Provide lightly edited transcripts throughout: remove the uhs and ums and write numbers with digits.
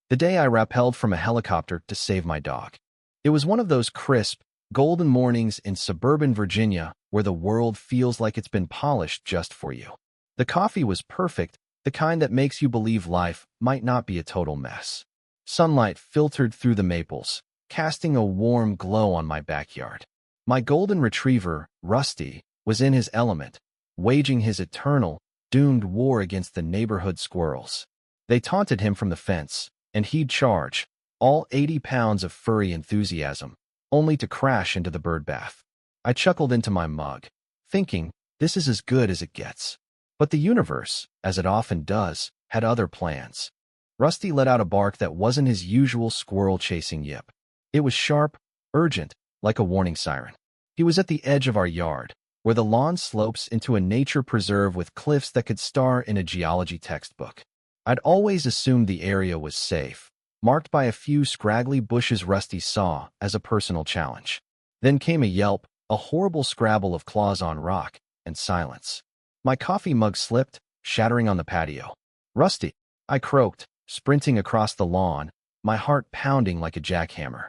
The day I rappelled from a helicopter to save my dog. It was one of those crisp, golden mornings in suburban Virginia where the world feels like it's been polished just for you. The coffee was perfect, the kind that makes you believe life might not be a total mess. Sunlight filtered through the maples, casting a warm glow on my backyard. My golden retriever, Rusty, was in his element, waging his eternal, doomed war against the neighborhood squirrels. They taunted him from the fence, and he'd charge, all 80 pounds of furry enthusiasm, only to crash into the birdbath. I chuckled into my mug, thinking, this is as good as it gets. But the universe, as it often does, had other plans. Rusty let out a bark that wasn't his usual squirrel-chasing yip. It was sharp, urgent, like a warning siren. He was at the edge of our yard, where the lawn slopes into a nature preserve with cliffs that could star in a geology textbook. I'd always assumed the area was safe, marked by a few scraggly bushes Rusty saw as a personal challenge. Then came a yelp, a horrible scrabble of claws on rock, and silence. My coffee mug slipped, shattering on the patio. Rusty, I croaked, sprinting across the lawn, my heart pounding like a jackhammer.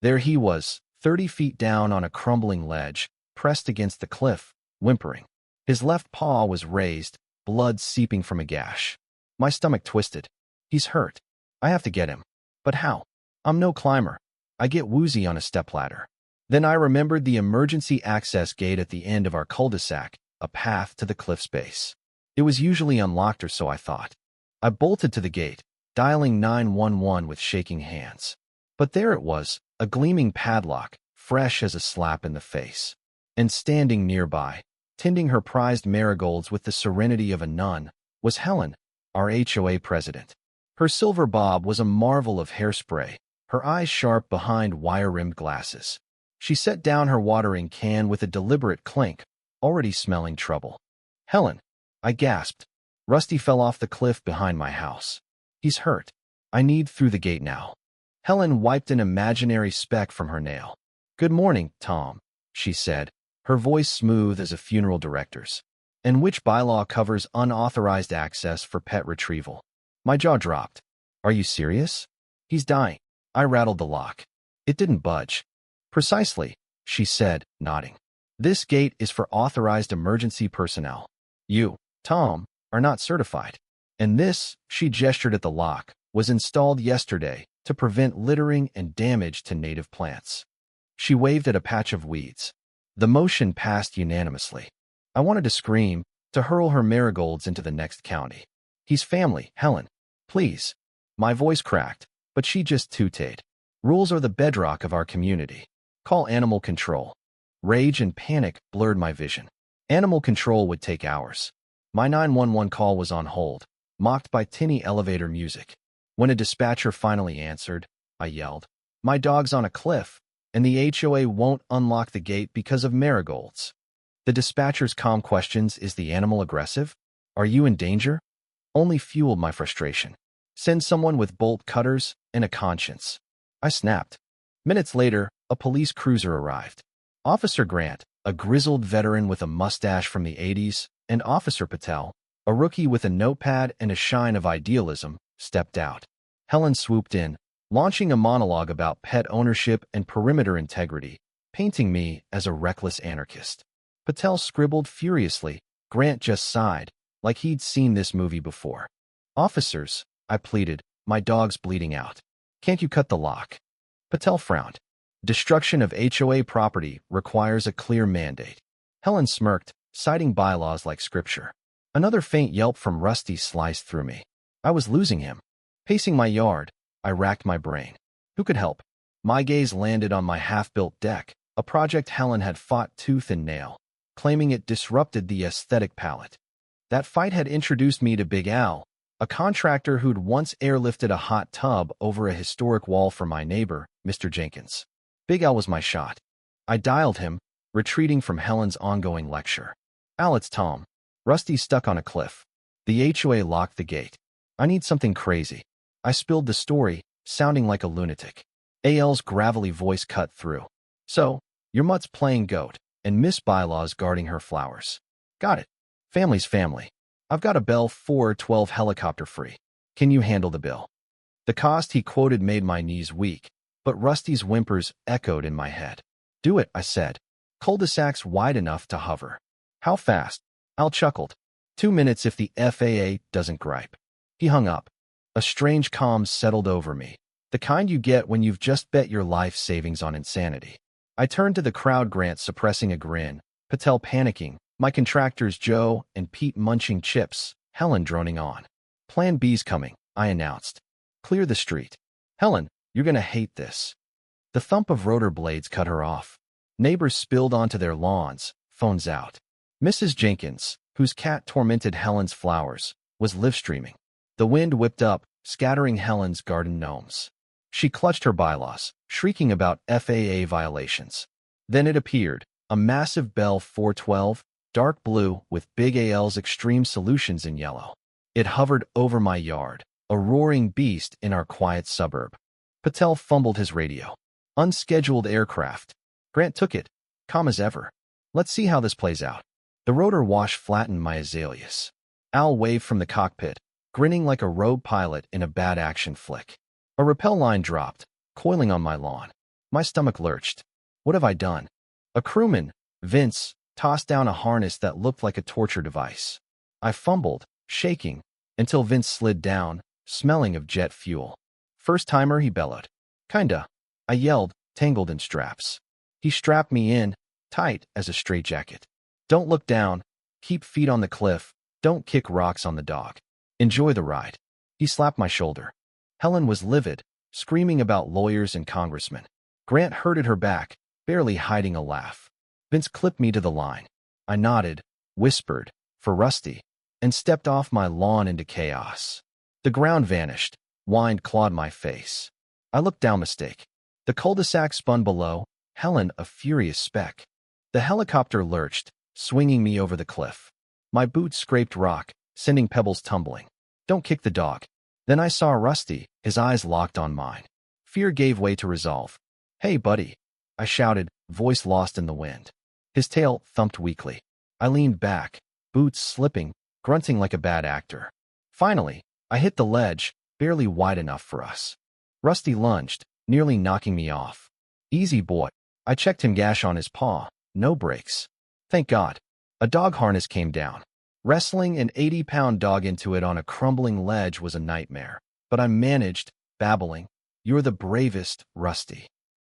There he was, 30 feet down on a crumbling ledge, pressed against the cliff, whimpering. His left paw was raised, blood seeping from a gash. My stomach twisted. He's hurt. I have to get him. But how? I'm no climber. I get woozy on a stepladder. Then I remembered the emergency access gate at the end of our cul-de-sac, a path to the cliff's base. It was usually unlocked, or so I thought. I bolted to the gate, dialing 911 with shaking hands. But there it was, a gleaming padlock, fresh as a slap in the face. And standing nearby, tending her prized marigolds with the serenity of a nun, was Helen, our HOA president. Her silver bob was a marvel of hairspray, her eyes sharp behind wire-rimmed glasses. She set down her watering can with a deliberate clink, already smelling trouble. Helen, I gasped. Rusty fell off the cliff behind my house. He's hurt. I need through the gate now. Helen wiped an imaginary speck from her nail. Good morning, Tom, she said, her voice smooth as a funeral director's. And which bylaw covers unauthorized access for pet retrieval? My jaw dropped. Are you serious? He's dying. I rattled the lock. It didn't budge. Precisely, she said, nodding. This gate is for authorized emergency personnel. You, Tom, are not certified. And this, she gestured at the lock, was installed yesterday to prevent littering and damage to native plants. She waved at a patch of weeds. The motion passed unanimously. I wanted to scream, to hurl her marigolds into the next county. He's family, Helen. Please. My voice cracked, but she just tooted. Rules are the bedrock of our community. Call animal control. Rage and panic blurred my vision. Animal control would take hours. My 911 call was on hold, mocked by tinny elevator music. When a dispatcher finally answered, I yelled, my dog's on a cliff, and the HOA won't unlock the gate because of marigolds. The dispatcher's calm questions, is the animal aggressive? Are you in danger? Only fueled my frustration. Send someone with bolt cutters and a conscience. I snapped. Minutes later, a police cruiser arrived. Officer Grant, a grizzled veteran with a mustache from the 80s, and Officer Patel, a rookie with a notepad and a shine of idealism, stepped out. Helen swooped in, launching a monologue about pet ownership and perimeter integrity, painting me as a reckless anarchist. Patel scribbled furiously. Grant just sighed, like he'd seen this movie before. Officers, I pleaded, my dog's bleeding out. Can't you cut the lock? Patel frowned. Destruction of HOA property requires a clear mandate. Helen smirked, citing bylaws like scripture. Another faint yelp from Rusty sliced through me. I was losing him. Pacing my yard, I racked my brain. Who could help? My gaze landed on my half-built deck, a project Helen had fought tooth and nail, claiming it disrupted the aesthetic palette. That fight had introduced me to Big Al, a contractor who'd once airlifted a hot tub over a historic wall for my neighbor, Mr. Jenkins. Big Al was my shot. I dialed him, retreating from Helen's ongoing lecture. Al, it's Tom. Rusty's stuck on a cliff. The HOA locked the gate. I need something crazy. I spilled the story, sounding like a lunatic. AL's gravelly voice cut through. So, your mutt's playing goat, and Miss Bylaw's guarding her flowers. Got it. Family's family. I've got a Bell 412 helicopter free. Can you handle the bill? The cost he quoted made my knees weak, but Rusty's whimpers echoed in my head. Do it, I said. Cul-de-sacs wide enough to hover. How fast? Al chuckled. 2 minutes if the FAA doesn't gripe. He hung up. A strange calm settled over me, the kind you get when you've just bet your life savings on insanity. I turned to the crowd, Grant suppressing a grin, Patel panicking, my contractors Joe and Pete munching chips, Helen droning on. Plan B's coming, I announced. Clear the street. Helen, you're gonna hate this. The thump of rotor blades cut her off. Neighbors spilled onto their lawns, phones out. Mrs. Jenkins, whose cat tormented Helen's flowers, was live-streaming. The wind whipped up, scattering Helen's garden gnomes. She clutched her bylaws, shrieking about FAA violations. Then it appeared, a massive Bell 412, dark blue with big AL's Extreme Solutions in yellow. It hovered over my yard, a roaring beast in our quiet suburb. Patel fumbled his radio. Unscheduled aircraft. Grant took it, calm as ever. Let's see how this plays out. The rotor wash flattened my azaleas. Al waved from the cockpit, grinning like a rogue pilot in a bad action flick. A rappel line dropped, coiling on my lawn. My stomach lurched. What have I done? A crewman, Vince, tossed down a harness that looked like a torture device. I fumbled, shaking, until Vince slid down, smelling of jet fuel. First timer, he bellowed. Kinda. I yelled, tangled in straps. He strapped me in, tight as a straitjacket. Don't look down. Keep feet on the cliff. Don't kick rocks on the dock. Enjoy the ride. He slapped my shoulder. Helen was livid, screaming about lawyers and congressmen. Grant herded her back, barely hiding a laugh. Vince clipped me to the line. I nodded, whispered, for Rusty, and stepped off my lawn into chaos. The ground vanished. Wind clawed my face. I looked down, mistake. The cul-de-sac spun below, Helen a furious speck. The helicopter lurched, swinging me over the cliff. My boots scraped rock, sending pebbles tumbling. Don't kick the dog. Then I saw Rusty, his eyes locked on mine. Fear gave way to resolve. Hey, buddy, I shouted, voice lost in the wind. His tail thumped weakly. I leaned back, boots slipping, grunting like a bad actor. Finally, I hit the ledge, barely wide enough for us. Rusty lunged, nearly knocking me off. Easy, boy. I checked him, gash on his paw. No brakes. Thank God. A dog harness came down. Wrestling an 80-pound dog into it on a crumbling ledge was a nightmare. But I managed, babbling. You're the bravest, Rusty.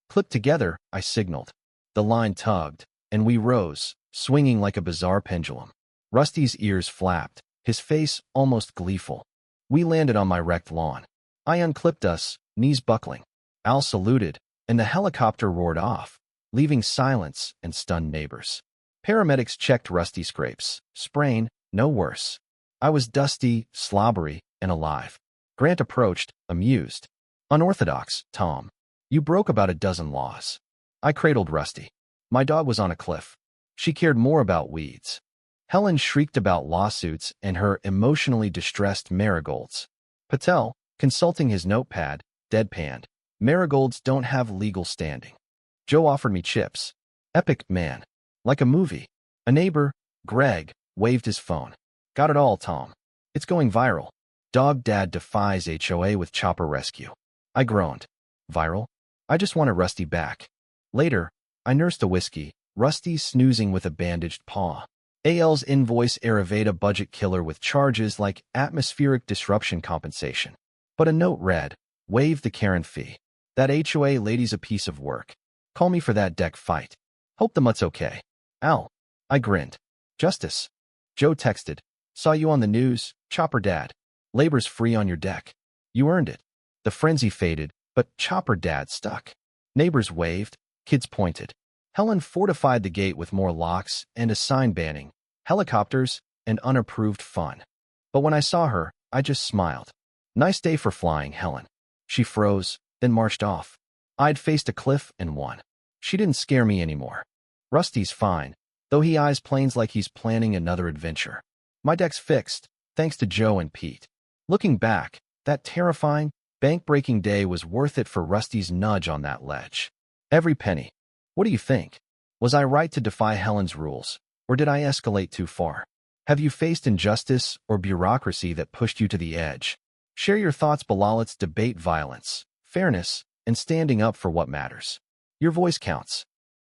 Clipped together, I signaled. The line tugged, and we rose, swinging like a bizarre pendulum. Rusty's ears flapped, his face almost gleeful. We landed on my wrecked lawn. I unclipped us, knees buckling. Al saluted, and the helicopter roared off, leaving silence and stunned neighbors. Paramedics checked Rusty's scrapes. Sprain, no worse. I was dusty, slobbery, and alive. Grant approached, amused. Unorthodox, Tom. You broke about a dozen laws. I cradled Rusty. My dog was on a cliff. She cared more about weeds. Helen shrieked about lawsuits and her emotionally distressed marigolds. Patel, consulting his notepad, deadpanned. Marigolds don't have legal standing. Joe offered me chips. Epic, man. Like a movie. A neighbor, Greg, waved his phone. Got it all, Tom. It's going viral. Dog dad defies HOA with chopper rescue. I groaned. Viral? I just wanted Rusty back. Later, I nursed a whiskey, Rusty snoozing with a bandaged paw. AL's invoice Ayurveda budget killer with charges like atmospheric disruption compensation. But a note read, waive the Karen fee. That HOA lady's a piece of work. Call me for that deck fight. Hope the mutt's okay. Al. I grinned. Justice. Joe texted. Saw you on the news, Chopper Dad. Labor's free on your deck. You earned it. The frenzy faded, but Chopper Dad stuck. Neighbors waved, kids pointed. Helen fortified the gate with more locks and a sign banning helicopters and unapproved fun. But when I saw her, I just smiled. Nice day for flying, Helen. She froze, then marched off. I'd faced a cliff and won. She didn't scare me anymore. Rusty's fine, though he eyes planes like he's planning another adventure. My deck's fixed, thanks to Joe and Pete. Looking back, that terrifying, bank-breaking day was worth it for Rusty's nudge on that ledge. Every penny. What do you think? Was I right to defy Helen's rules, or did I escalate too far? Have you faced injustice or bureaucracy that pushed you to the edge? Share your thoughts below. Let's debate violence, fairness, and standing up for what matters. Your voice counts.